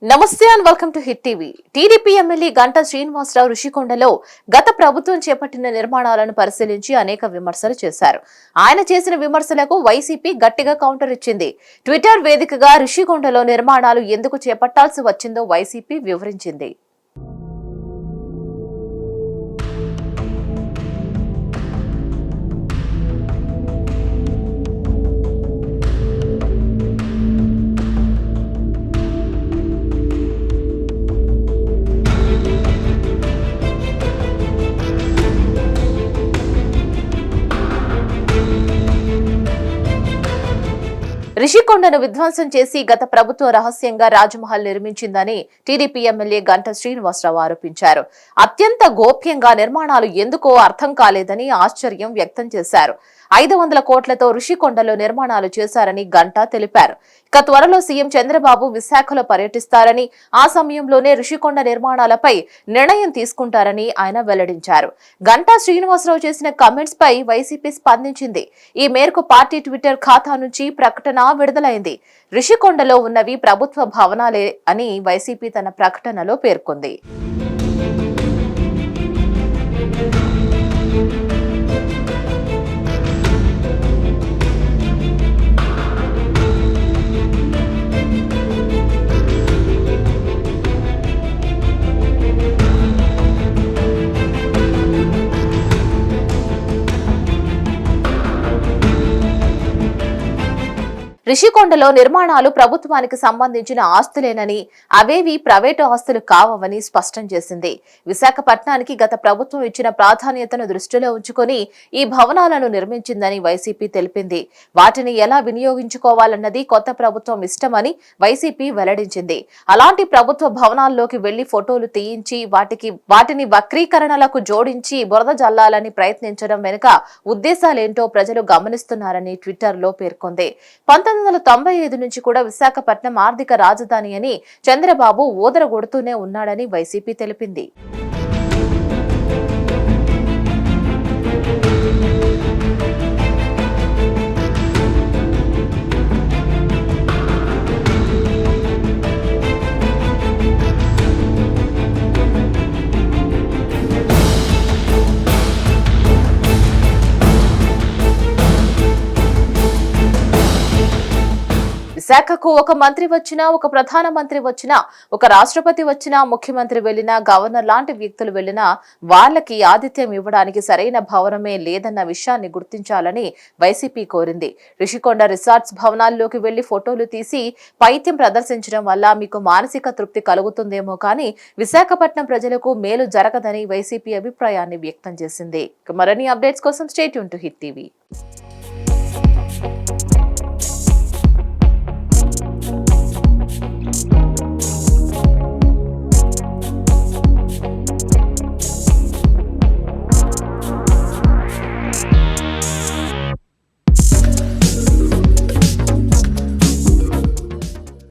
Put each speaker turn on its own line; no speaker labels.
నమస్తే and welcome to Hit TV. TDP MLA Ganta Srinivasarao రుషికొండలో గత ప్రభుత్వం చేపట్టిన నిర్మాణాలను పరిశీలించి అనేక విమర్శలు చేశారు. ఆయన చేసిన విమర్శలకు వైసీపీ గట్టిగా కౌంటర్ ఇచ్చింది. ట్విట్టర్ వేదికగా రుషికొండలో నిర్మాణాలు ఎందుకు చేపట్టాల్సి వచ్చిందో వైసీపీ వివరించింది. రిషికొండను విధ్వంసం చేసి గత ప్రభుత్వం రహస్యంగా రాజ్మహల్ నిర్మించిందని టీడీపీ ఎమ్మెల్యే గంటా శ్రీనివాసరావు ఆరోపించారు. అత్యంత గోప్యంగా నిర్మాణాలు ఎందుకో అర్థం కాలేదని ఆశ్చర్యం వ్యక్తం చేశారు. 500 కోట్లతో రిషికొండలో నిర్మాణాలు చేశారని గంటా తెలిపారు. ఇక త్వరలో సీఎం చంద్రబాబు విశాఖలో పర్యటిస్తారని, ఆ సమయంలోనే రిషికొండ నిర్మాణాలపై నిర్ణయం తీసుకుంటారని ఆయన వెల్లడించారు. గంటా శ్రీనివాసరావు చేసిన కామెంట్స్ పై వైసీపీ స్పందించింది. ఈ మేరకు పార్టీ ట్విట్టర్ ఖాతా నుంచి ప్రకటన విడుదలైంది. రిషికొండలో ఉన్నవి ప్రభుత్వ భవనాలే అని వైసీపీ తన ప్రకటనలో పేర్కొంది. రిషికొండలో నిర్మాణాలు ప్రభుత్వానికి సంబంధించిన ఆస్తులేనని, అవేవి ప్రైవేటు ఆస్తులు కావని స్పష్టం చేసింది. విశాఖపట్నానికి గత ప్రభుత్వం ఇచ్చిన ప్రాధాన్యతను దృష్టిలో ఉంచుకొని ఈ భవనాలను నిర్మించిందని వైసీపీ తెలిపింది. వాటిని ఎలా వినియోగించుకోవాలన్నది కొత్త ప్రభుత్వం ఇష్టమని వైసీపీ వెల్లడించింది. అలాంటి ప్రభుత్వ భవనాల్లోకి వెళ్లి ఫోటోలు తీయించి వాటిని వక్రీకరణలకు జోడించి బురద జల్లాలని ప్రయత్నించడం వెనుక ఉద్దేశాలేంటో ప్రజలు గమనిస్తున్నారని ట్విట్టర్లో పేర్కొంది. 1995 నుంచి కూడా విశాఖపట్నం ఆర్థిక రాజధాని అని చంద్రబాబు ఊదరగొడుతూనే ఉన్నాడని వైసీపీ తెలిపింది. విశాఖకు ఒక మంత్రి వచ్చినా, ఒక ప్రధాన మంత్రి వచ్చినా, ఒక రాష్ట్రపతి వచ్చినా, ముఖ్యమంత్రి వెళ్లినా, గవర్నర్ లాంటి వ్యక్తులు వెళ్లినా వాళ్లకి ఆతిథ్యం ఇవ్వడానికి సరైన భవనమే లేదన్న విషయాన్ని గుర్తించాలని వైసీపీ కోరింది. రిషికొండ రిసార్ట్స్ భవనాల్లోకి వెళ్లి ఫోటోలు తీసి పైత్యం ప్రదర్శించడం వల్ల మీకు మానసిక తృప్తి కలుగుతుందేమో కానీ విశాఖపట్నం ప్రజలకు మేలు జరగదని వైసీపీ అభిప్రాయాన్ని వ్యక్తం చేసింది. మరిన్ని అప్డేట్స్ కోసం stay tune to Hit TV.